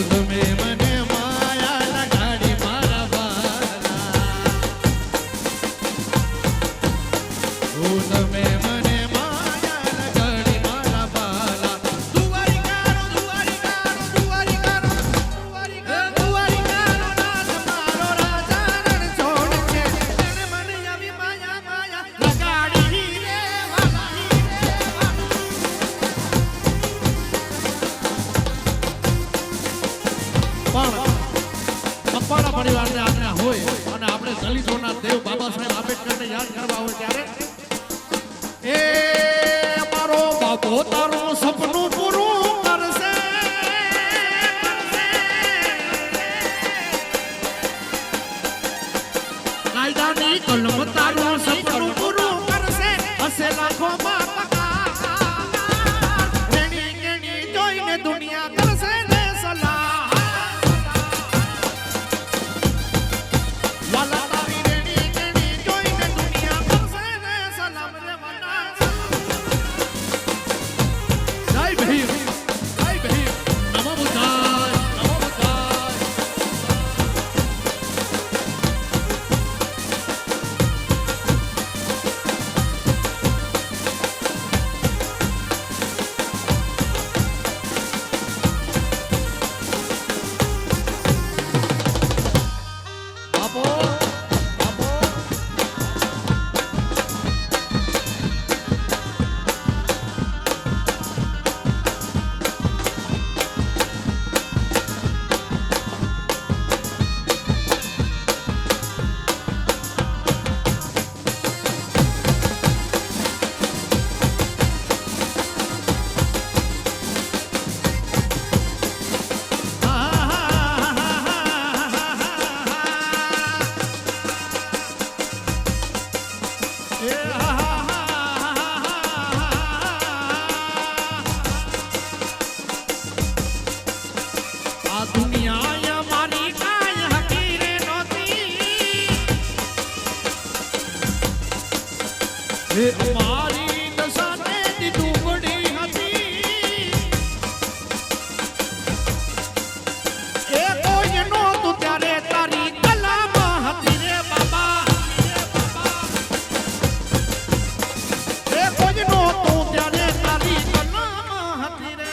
તમે મને માયા લગાડી મારા વાલા તમે મને માયા લગાડી મારા વાલા દુવારીકારો દુવારીકારો દુવારીકારો દુવારીકારો નાથ મારો રાજા રણ છોડ છે એને મને આવી માયા માયા લગાડી રે વાલા મકવાણા પરિવારને આજ્ઞા હોય અને આપણે દલિતોના દેવ બાબા સાહેબ આંબેડકરને યાદ કરવા હોય ત્યારે એ મારો બાપો તારું સપનું પૂરું કરશે કાયદાની કલમ તારું સપનું પૂરું કરશે હશે લાખો રેણી કેણી જોઈને દુનિયા કરશે ને સલાહ વાલા તારી રેણી કેણી જોઈને દુનિયા કરશે ને સલામ રે વાલા જય ભીમ નમો બુદ્ધાય નમો બુદ્ધાય બાપો આ દુનિયા મારી કાય હકીરે નહોતી એ અમારી દશાને દીધું પડી હતી એ કોઈ નહોતું ત્યારે તારી કલામ હતી રે બાબા એ કોઈ નહોતું ત્યારે તારી કલામ હતી રે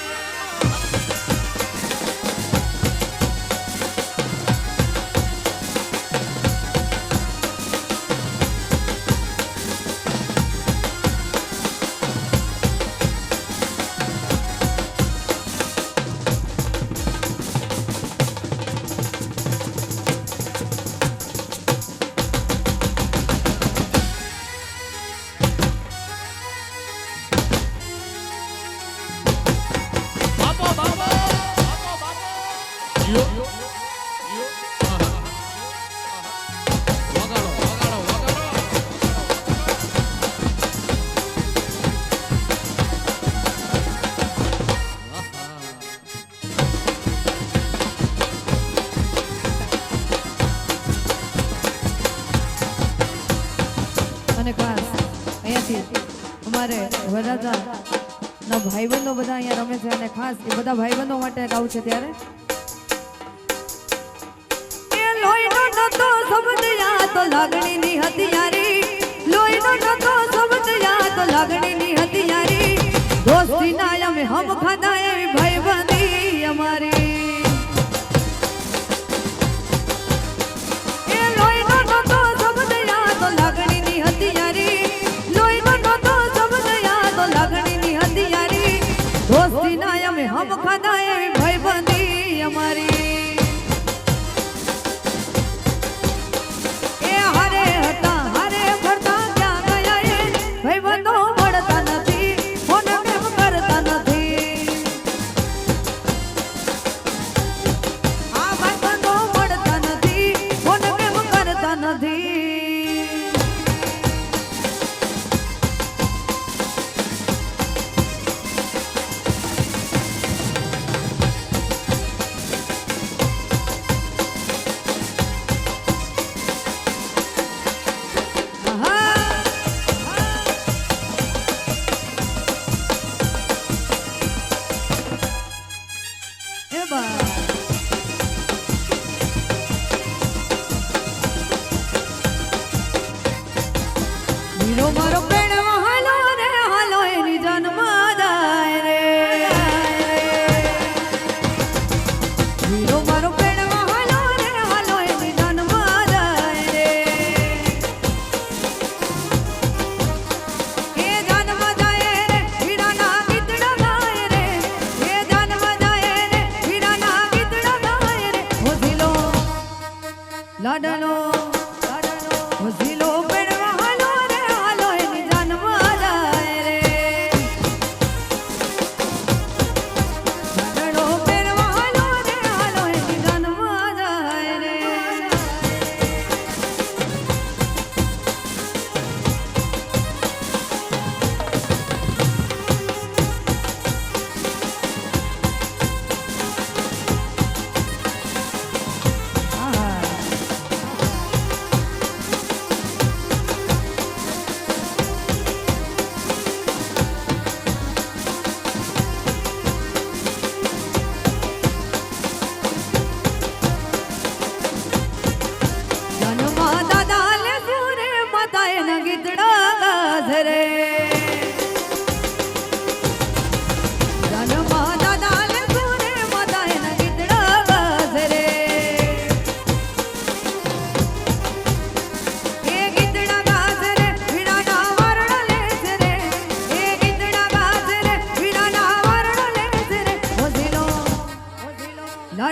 અને ખાસ અહીંયાથી અમારે વરરાજા ના ભાઈબંધો બધા અહીંયા રમે છે અને ખાસ એ બધા ભાઈબંધો માટે ગાવું છે ત્યારે એ લોહીનો નતો શબ્દ યા તો લાગણીની હથિયારી લોહીનો નતો શબ્દ યા તો લાગણીની હથિયારી દોસ્તી ના અમે હમ ખાધા એવી ભાઈબંધી અમારી એ લોહીનો નતો શબ્દ યા તો લાગણીની હથિયારી લોહીનો નતો શબ્દ યા તો લાગણીની હથિયારી દોસ્તી ના અમે હમ ખાધા એવી ભાઈબંધી અમારી એ હારે હતા હારે ફરતા ક્યાં ગયા એ ભાઈબંધો મળતા નથી ફોન કેમ કરતા નથી આ ભાઈબંધો મળતા નથી ફોન કેમ કરતા નથી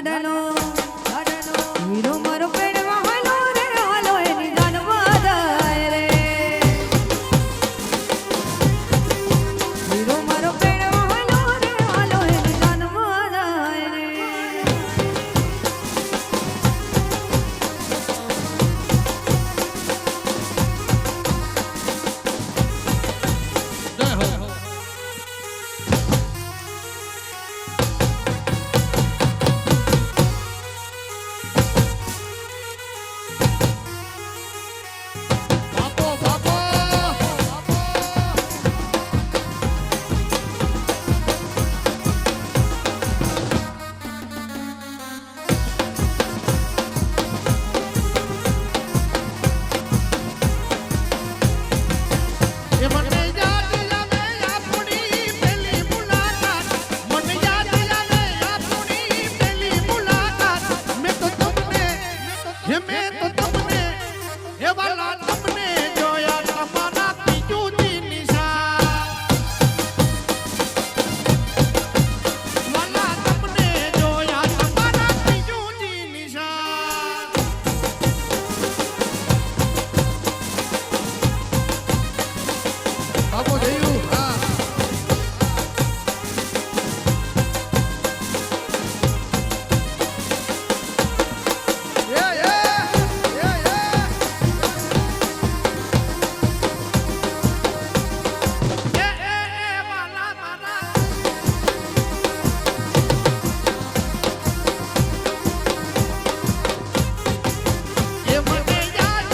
લાડનો હીરો મારો પેડમાં હાલો રે હાલો એની જાનમાં જાય રે હીરો મારો પેડમાં હાલો રે હાલો એની જાનમાં જાય રે જય હો બાપો બાપો એ મને યાદ આવે આપણી પહેલી મુલાકાત મને યાદ આવે આપણી પહેલી મુલાકાત મેં તો તમને એ વાલા તમને જોયા તમારા બીજું નિશાન વાલા તમને જોયા તમારા બીજું નિશાન બાપો જયું હા વાલા મારા એ મને યાદ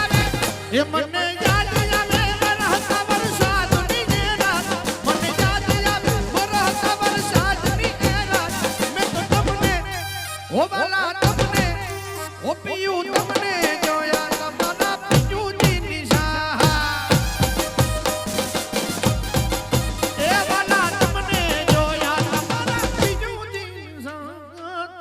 આવે એ મને યાદ આવે વરસતા વરસાદની એ રાત મને યાદ આવે વરસતા વરસાદની એ રાત મેં તો તમને ઓ વાલા તમને ઓ પિયું તમને જોયા તમારા બીજું નિશાન એ વાલા તમને જોયા તમારા બીજું નિશાન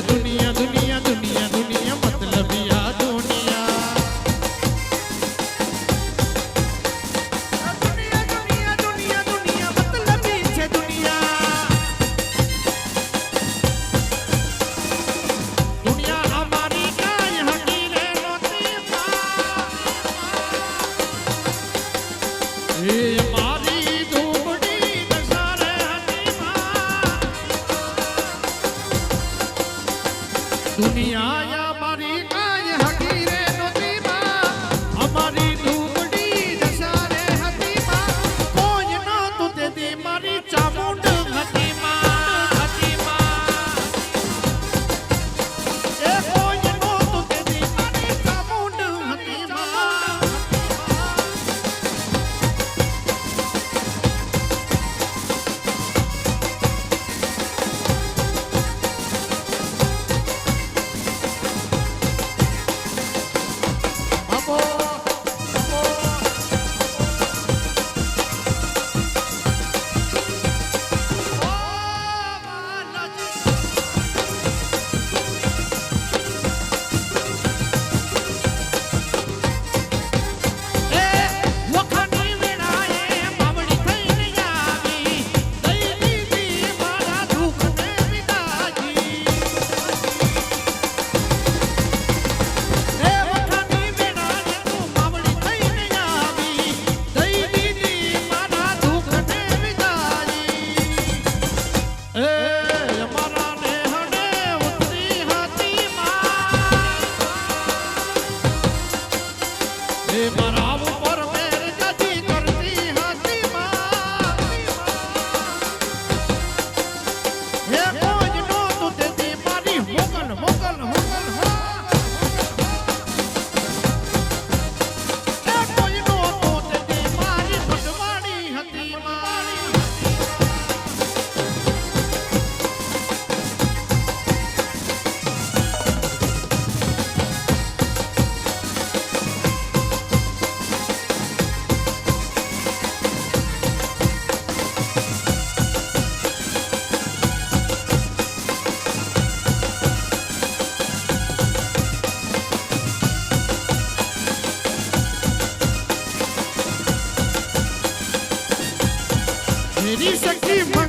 दुनिया दुनिया दुनिया दुनिया मतलबिया दुनिया दुनिया दुनिया दुनिया दुनिया मतलबी छे दुनिया दुनिया हमारी काय हकीरे नोती ए हमारी धूपड़ी दसारे हकीमा दुनिया हमारी काय हकीरे नोतीमा हमारी धूपड़ी दसारे हकीमा कोई ना तू दे मारी चामुंड हकीमा हकीमा ए कोई नो तू दे मारी चामुंड हकीमा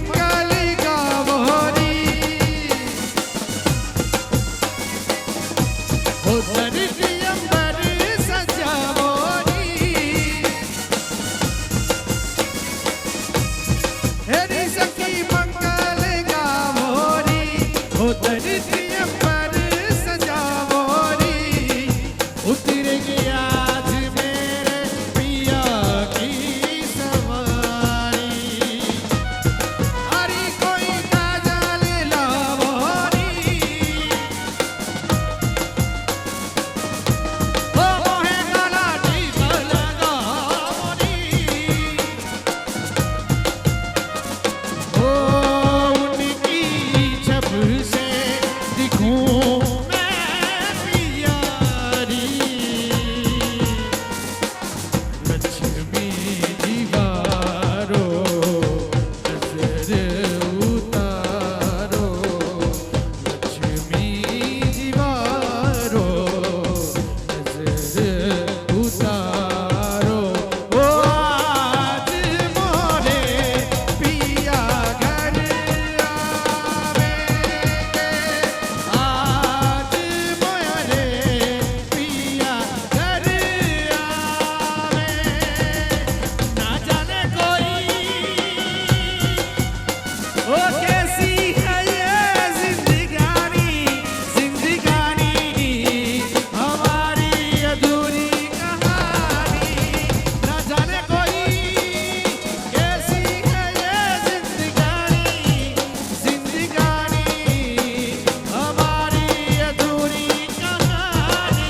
मंगल गावोरी हो धरती अंबर सजावोरी हेरी सखी मंगल गावोरी हो धरती अंबर सजावोरी उतर गया आज मेरे पिया की सवारी अरे कोई काजल लावोरी ओ मोहे गला टीप लगावोरी ओ उनकी छब से दिखूं मैं प्यारी लक्ष्मी दीवारो नजर उतारो लक्ष्मी दीवारो नजर उतारो ओ आज मोरे पिया घर आवे आज मोरे पिया घर आवे ना जाने कोई ओ कैसी है ये जिंदगानी जिंदगानी हमारी अधूरी कहानी ना जाने कोई कैसी है ये जिंदगानी जिंदगानी हमारी अधूरी कहानी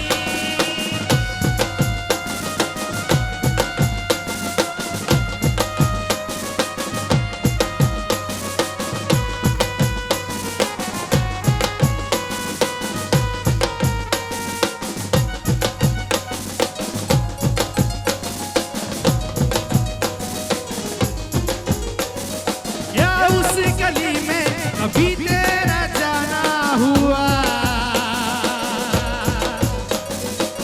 क्या उस गली में कभी तेरा जाना हुआ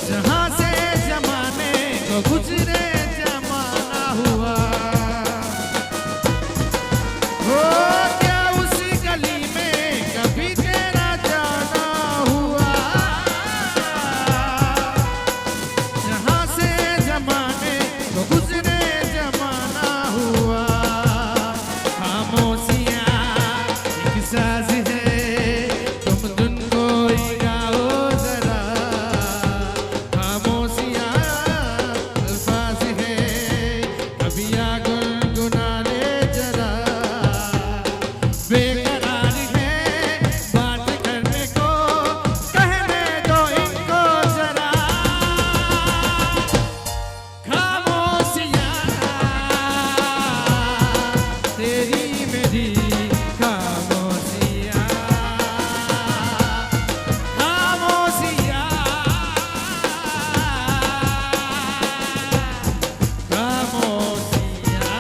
जहां से जमाने को गुजरे जमाना हुआ हो क्या उस गली में कभी तेरा जाना हुआ जहां से जमाने को गुजरे जमाना हुआ खामोशियाँ एक साज है तुम धुन कोई गाओ जरा खामोशियाँ अल्फाज है कभी आ गुनगुना ले जरा बेकरार है बात करने को कहने दो इनको जरा खामोशियाँ तेरी मेरी खामोशियाँ खामोशियाँ खामोशियाँ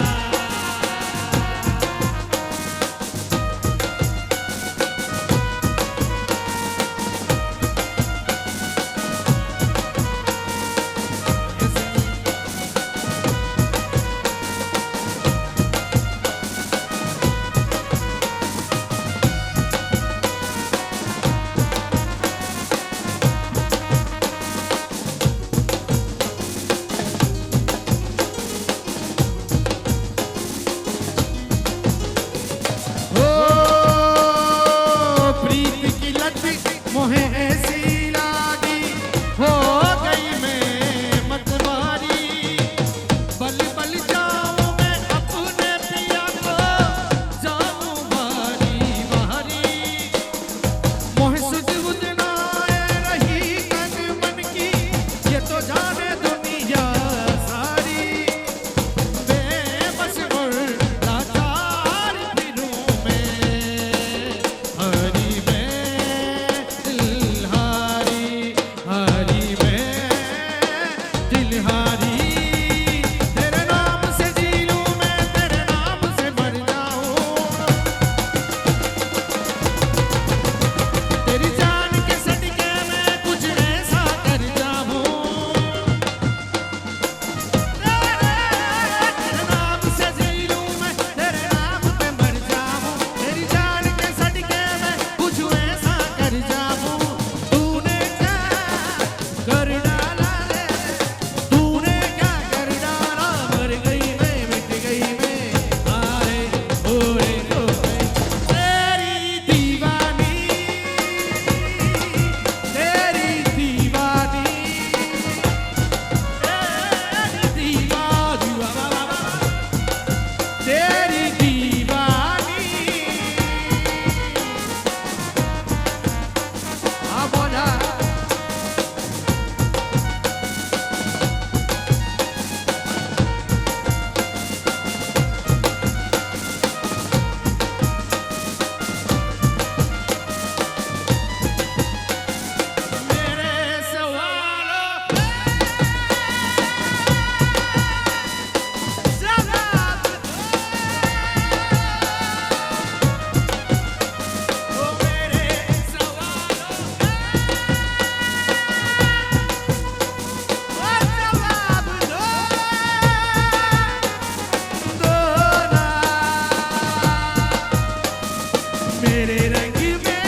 तेरे रंग में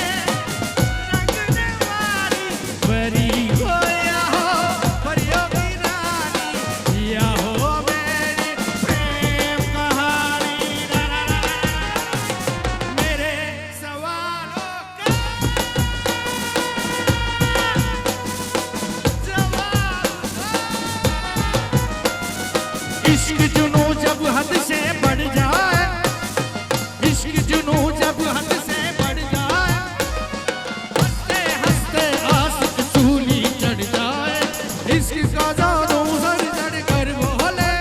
रंगने वाली परी हो या हो परियों की रानी या हो मेरी प्रेम कहानी रा रा रा रा। मेरे सवालों का इश्क जुनू जब हद से बढ़ जाए, इश्क जुनू जब हद से बढ़ जाए, हंसते हंसते आशिक सूली चढ़ जाए। इश्क का जादू सर चढ़ कर बोले,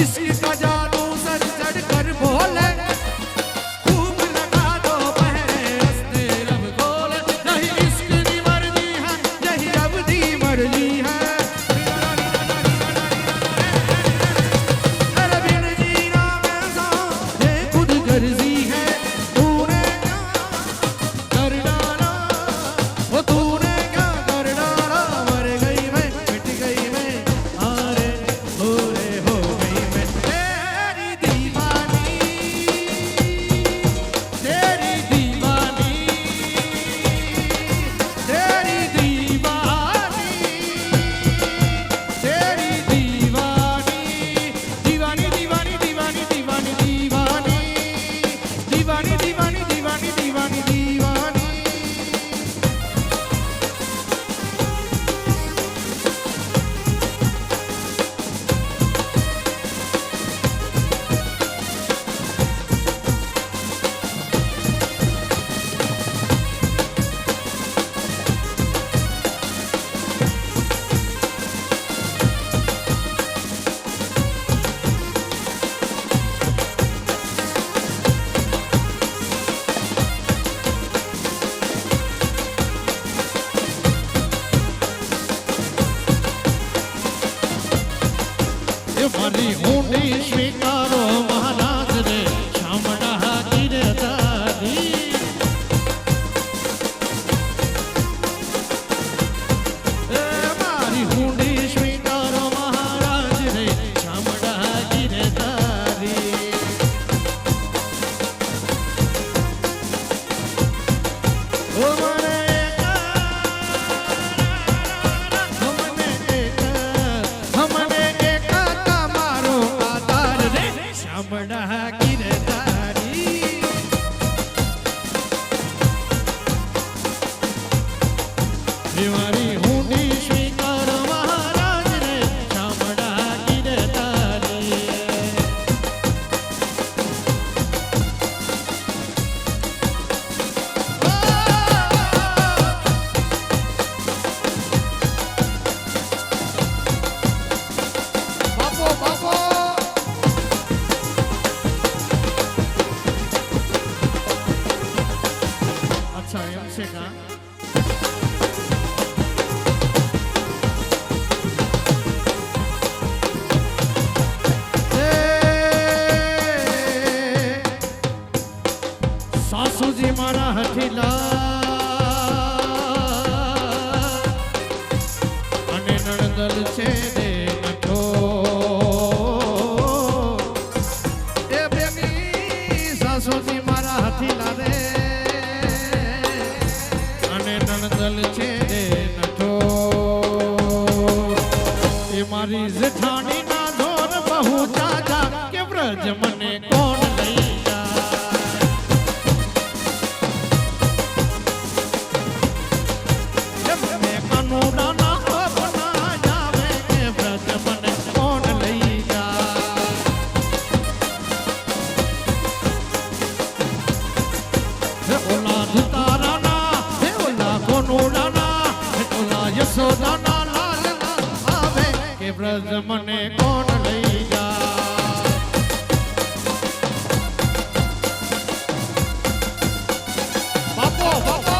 इश्क का जादू सर चढ़ कर बोले, खूब लगा दो पहरे हंसते रब बोले। नहीं इश्क की मर्जी है, यही रब दी मर्जी है। तेरे बिन जीना कैसा ये खुद गर्जी है। तूने क्या कर डाला, वो तूने क्या कर डाला। मर गई मैं, मिट गई मैं, आरे होरे हो गई मैं। तेरी दीवानी, तेरी दीवानी, तेरी दीवानी, तेरी दीवानी, दीवानी दीवानी दीवानी दीवानी दीवानी, दीवानी दीवानी दीवानी दीवानी दीवानी। ये मारी ऊंडी स्वीकारो महाराज रे शामड़ा गिरधारी। ए मारी ऊंडी स्वीकारो महाराज रे शामड़ा गिरधारी। ओ मने हमने एक તમારો આધાર રે શામળા ગિરધારી। મારી ઊંડી સ્વીકાર મહારાજ રે શામળા ગિરધારી। બાપો બાપો अच्छा एम से का सासू जी मारा हठीला અને નણંદલ છે દે નઠો। એ બેની સાસુજી મારા હઠીલા રે અને નણંદલ છે દે નઠો। એ મારી જેઠાણી ના જોર બહુ ચાચા કે વ્રજ મને કોણ લઈ જાય। મને કાનોડા ના अपना जावे के व्रज મને કોણ લઈ જાય। હે ઓલા દુતારા ના, હે ઓલા કોનોડા ના, હે ઓલા યશોદા ના લાલ ના આવે કે વ્રજ મને કોણ લઈ જાય। બાપો બાપો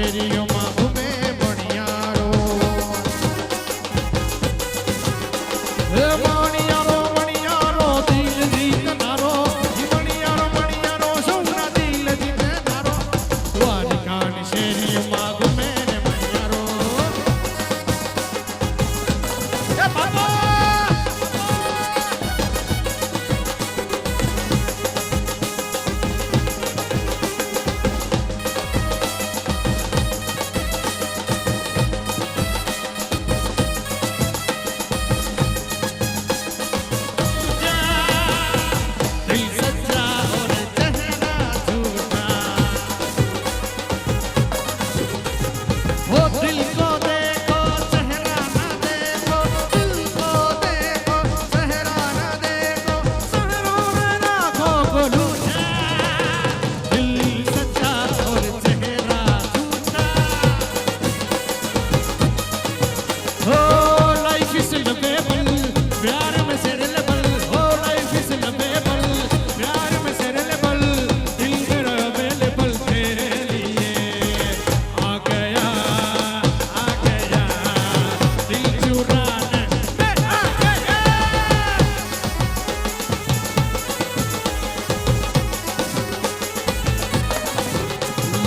શેરીઓમાં ઘૂમે મણિયારો હે મણિયારો મણિયારો દિલ જીતનારો મણિયારો સૌના દિલ જીતનારો દ્વારકાની શેરીઓમાં ઘૂમે ને મણિયારો હે બાબા दिल सच्चा और चेहरा झूठा हो दिल को देखो चेहरा ना देखो दिल को देखो चेहरा ना देखो सहरों में लाखों को लूटा दिल सच्चा और चेहरा झूठा हो लाइफ इज लवेबल प्यार में से रिलेबल हो लाइफ इज लवेबल प्यार में से रिलेबल दिल मेरा अवेलेबल तेरे लिए आ गया दिल चुराने मैं आ गया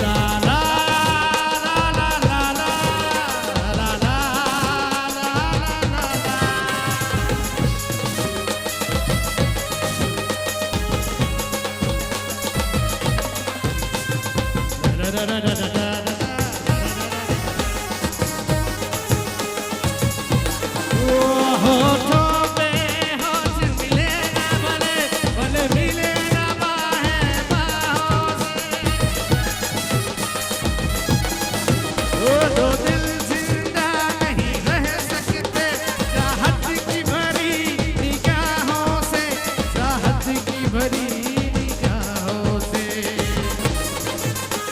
ला ला ला ला ला ला ला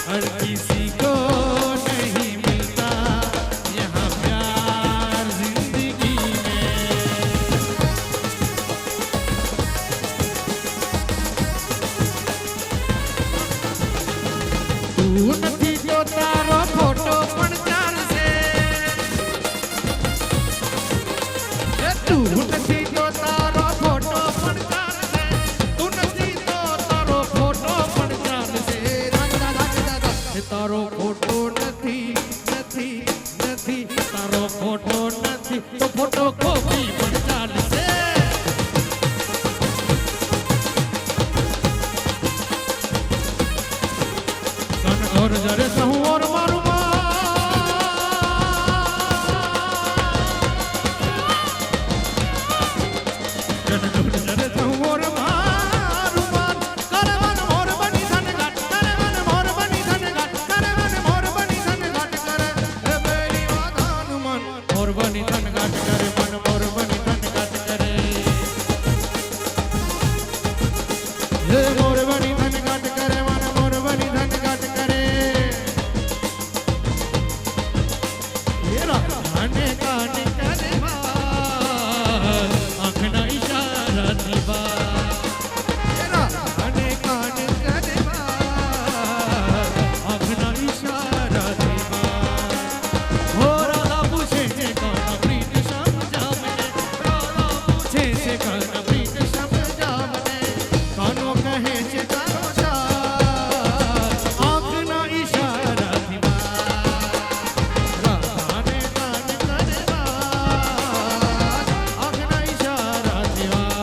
हर किसी को नहीं मिलता यहाँ प्यार जिंदगी में तू નથી તો તારો ફોટો પણ ચાલશે તું નથી તો તારો ફોટો પણ ચાલશે તું નથી તો તારો ફોટો પણ ચાલશે તારો ફોટો નથી નથી નથી તારો ફોટો નથી તો ફોટો કોપી પણ ચાલશે કન ઘર જરે સહું ઓર મારું કન ઘર જરે સહું ઓર મારું માન કરવન મોર બની ધન ઘાટ કરવન મોર બની ધન ઘાટ કરવન મોર બની ધન ઘાટ કરે હે મેરી વાદાનું મન મોર બની ધન ઘાટ કરે મન મોર બની ધન ઘાટ કરે હે મોર બની ધન ઘાટ કરે મન મોર બની ધન ઘાટ કરે એરા કાને કાને કાને આંખના ઈશારાથી વાત એરા કાને કાને કાને આંખના ઈશારાથી વાત હો રાધા પૂછે છે કોણ પ્રીત સમજા મને રાધા પૂછે છે કોણ પ્રીત સમજા મને કાનો કહે છે તારો સાથ આંખના ઈશારાથી વાત રાધાને કાને કાને આંખના ઈશારાથી વાત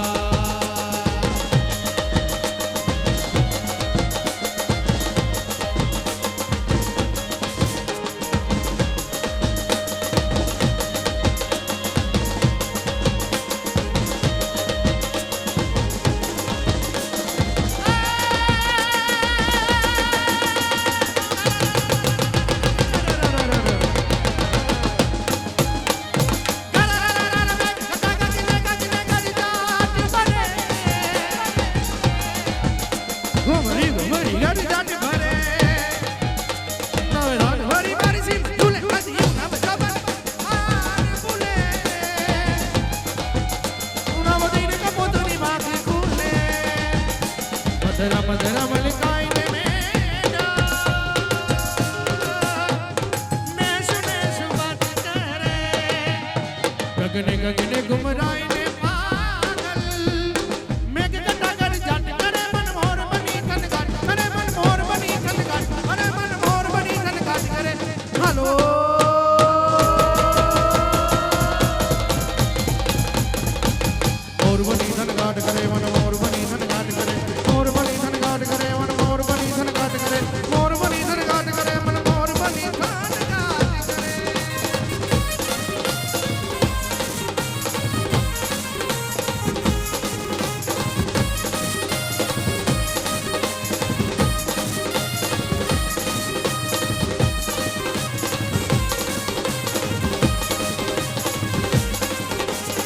ઘુમરી ઘુમરી ગાડી જાટી ભરે નવે ધાન ભરી મારી સીમ ઝૂલે કાજી નામ ખબર આર બોલે ઉના મદીને કપોતની માખી ખુલે મધરા મધરા મલકાઈ ને મેડા ગગને ગગને ગુમરાઈને પાગલ મેઘ ગટાગર જાટ કરે મન મોર બની થનગાટ કરે મન મોર બની થનગાટ કરે મન મોર બની થનગાટ કરે હાલો મોર બની થનગાટ કરે મન મોર બની થનગાટ કરે મોર બની થનગાટ કરે મન મોર બની થનગાટ કરે મોર બની થનગાટ કરે મન મોર બની થનગાટ કરે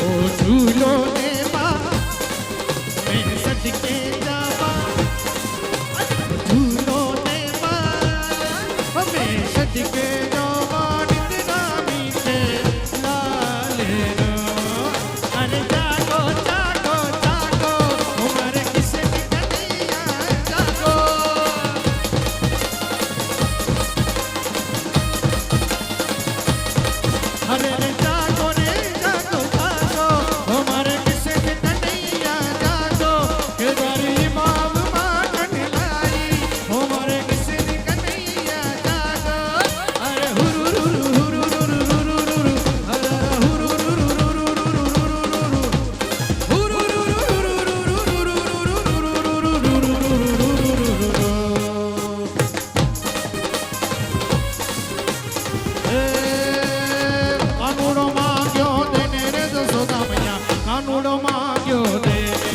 ओ झूलो ने माँ मैं सटके जावा झूलो ने माँ मैं सटके जावा नितना मीठे लाले रो अरे जागो जागो जागो उमर किसे निकलिया जागो अरे रे जागो रे जागो जागो हमारे किसे कन्हैया जागो के द्वारी माव माखन लाई हमारे किसे कन्हैया जागो अरे हुरुरुरुरुरुरुरुरुरुरु अरे કાનુડો માંગ્યો દેને રે જસોદા મૈયા કાનુડો માંગ્યો દેને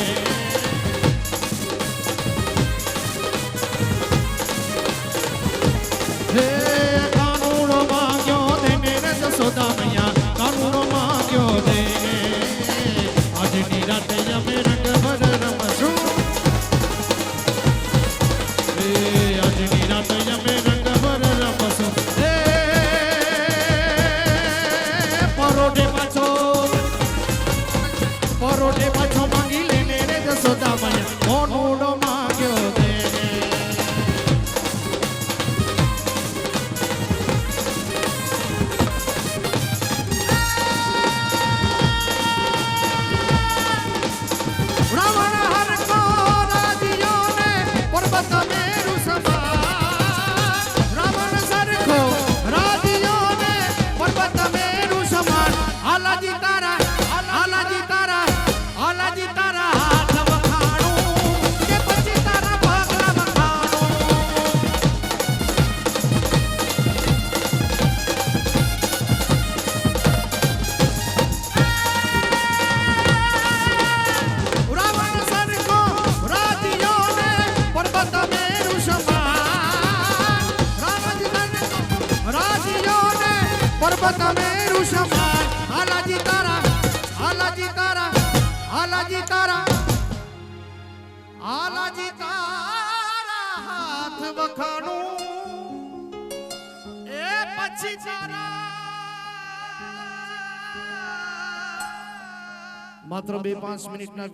હે કાનુડો માંગ્યો દેને રે જસોદા મૈયા કાનુડો માંગ્યો દેને આજની રાતે અમે રંગ ભર રમશું હે આજની રાતે અમે રંગ ભર રમશું હે પરોઢે પાછો માંગી લેને રે જસોદા મૈયા કાનુડો માંગ્યો દેને રાવણ હરકો રાજીયો ને પર્વત મેરુ સમાન રાવણ સરખો રાજીયો ને પર્વત મેરુ સમાન હાલાજી તારા હાથ વખાણું કે પછી તારા પગલા વખાણું રાવણ સરખો રાજીયો ને પર્વત મેરુ સમાન રાજીયો ને પર્વત મેરુ સમાન હાલાજી તારા હાલાજી તારા હાલાજી તારા હાલાજી તારા હાથ વખાણું એ પછી તારા માત્ર 2-5 મિનિટના